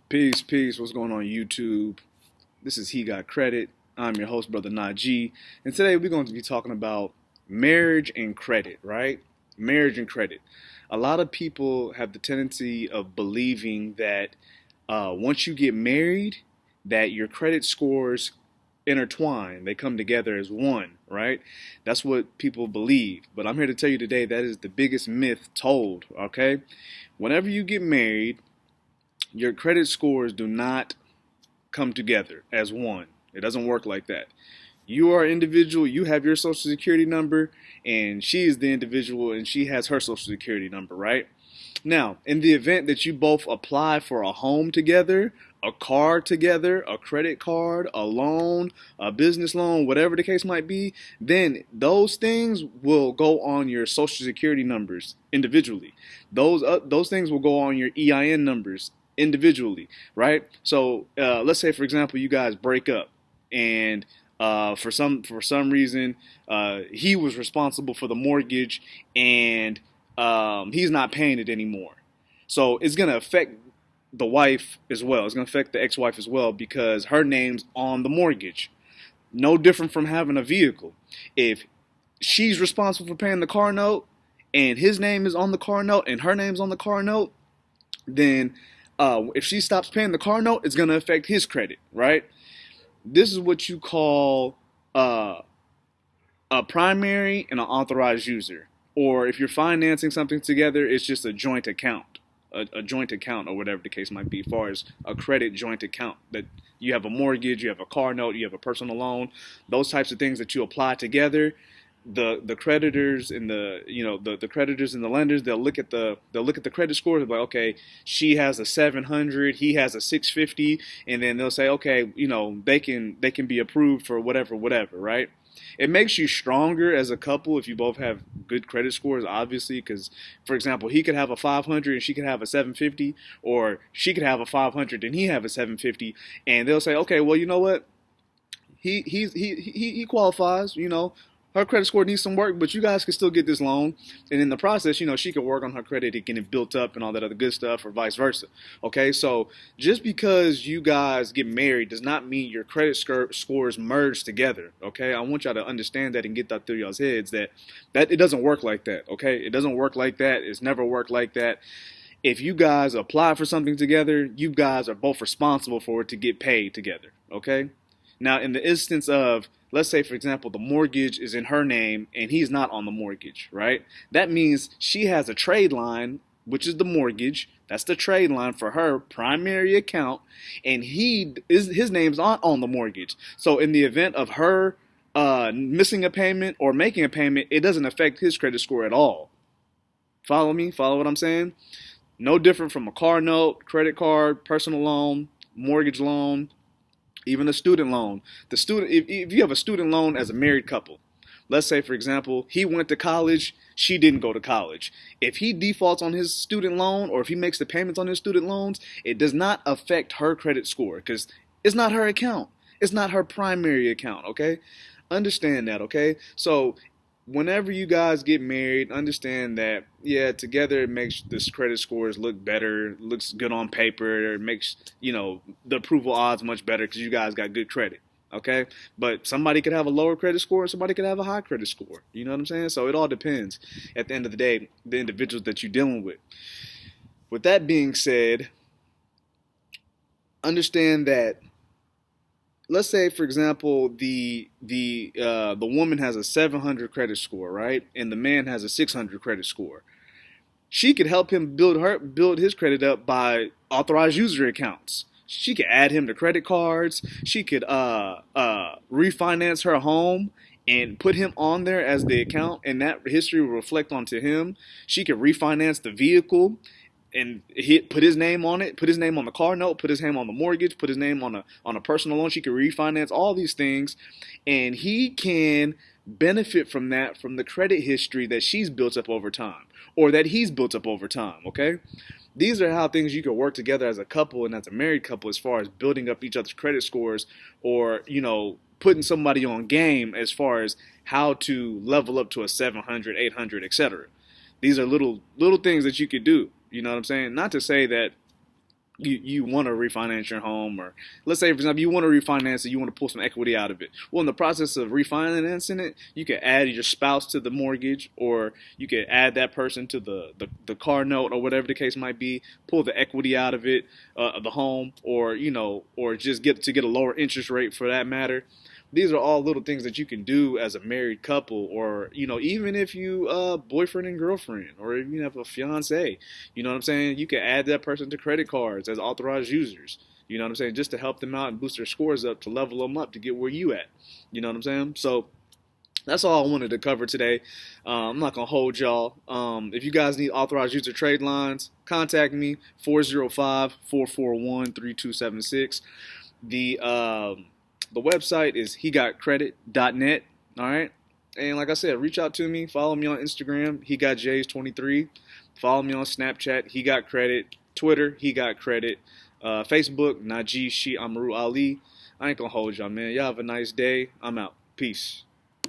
Peace, peace. What's going on YouTube? This is He Got Credit. I'm your host, Brother Najee. And today we're going to be talking about marriage and credit, right? Marriage and credit. A lot of people have the tendency of believing that once you get married, that your credit scores intertwine. They come together as one, right? That's what people believe. But I'm here to tell you today that is the biggest myth told, okay? Whenever you get married, your credit scores do not come together as one. It doesn't work like that. You are an individual, you have your social security number, and she is the individual and she has her social security number, right? Now, in the event that you both apply for a home together, a car together, a credit card, a loan, a business loan, whatever the case might be, then those things will go on your social security numbers individually. Those things will go on your EIN numbers individually, right? So let's say, for example, you guys break up, and for some reason he was responsible for the mortgage, and he's not paying it anymore. So it's gonna affect the wife as well. It's gonna affect the ex-wife as well because her name's on the mortgage. No different from having a vehicle. If she's responsible for paying the car note, and his name is on the car note, and her name's on the car note, then if she stops paying the car note, it's going to affect his credit, right? This is what you call a primary and an authorized user. Or if you're financing something together, it's just a joint account, a joint account, or whatever the case might be, as far as a credit joint account. That you have a mortgage, you have a car note, you have a personal loan, those types of things that you apply together. The creditors and the creditors and the lenders, they'll look at the credit score. They'll be like, okay, she has a 700, he has a 650, and then they'll say, okay, they can be approved for whatever, right? It makes you stronger as a couple if you both have good credit scores, obviously, because, for example, he could have a 500 and she could have a 750, or she could have a 500 and he have a 750, and they'll say, okay, well, you know what, he qualifies, her credit score needs some work, but you guys can still get this loan. And in the process, she can work on her credit and get it built up and all that other good stuff, or vice versa. Okay, so just because you guys get married does not mean your credit scores merge together. Okay, I want y'all to understand that and get that through y'all's heads that it doesn't work like that. Okay, it doesn't work like that. It's never worked like that. If you guys apply for something together, you guys are both responsible for it to get paid together. Okay. Now, in the instance of, let's say, for example, the mortgage is in her name and he's not on the mortgage, right? That means she has a trade line, which is the mortgage. That's the trade line for her primary account, and his name's not on the mortgage. So in the event of her missing a payment or making a payment, it doesn't affect his credit score at all. Follow me? Follow what I'm saying? No different from a car note, credit card, personal loan, mortgage loan, even a student loan. If you have a student loan as a married couple, let's say, for example, he went to college, she didn't go to college. If he defaults on his student loan, or if he makes the payments on his student loans, it does not affect her credit score because it's not her account. It's not her primary account, okay? Understand that, okay? So whenever you guys get married, understand that, yeah, together it makes this credit scores look better, looks good on paper, it makes, the approval odds much better because you guys got good credit, okay? But somebody could have a lower credit score and somebody could have a high credit score. You know what I'm saying? So it all depends, at the end of the day, the individuals that you're dealing with. With that being said, understand that, let's say, for example, the woman has a 700 credit score, right, and the man has a 600 credit score. She could help him build his credit up by authorized user accounts. She could add him to credit cards. She could refinance her home and put him on there as the account, and that history will reflect onto him. She could refinance the vehicle and put his name on it, put his name on the car note, put his name on the mortgage, put his name on a personal loan. She could refinance all these things, and he can benefit from that, from the credit history that she's built up over time, or that he's built up over time, okay? These are how things you can work together as a couple and as a married couple, as far as building up each other's credit scores, or, putting somebody on game as far as how to level up to a 700, 800, etc. These are little things that you could do. You know what I'm saying? Not to say that you want to refinance your home, or let's say for example you want to refinance it, you want to pull some equity out of it. Well, in the process of refinancing it, you can add your spouse to the mortgage, or you can add that person to the car note, or whatever the case might be. Pull the equity out of it, of the home, or or just get a lower interest rate for that matter. These are all little things that you can do as a married couple, or even if you boyfriend and girlfriend, or if you have a fiance. You know what I'm saying? You can add that person to credit cards as authorized users. You know what I'm saying? Just to help them out and boost their scores up, to level them up to get where you at. You know what I'm saying? So that's all I wanted to cover today. I'm not going to hold y'all. If you guys need authorized user trade lines, contact me, 405-441-3276. The website is hegotcredit.net. All right. And like I said, reach out to me. Follow me on Instagram, hegotjays23. Follow me on Snapchat, he got credit. Twitter, he got credit. Facebook, Najee Shi Amaru Ali. I ain't going to hold y'all, man. Y'all have a nice day. I'm out. Peace.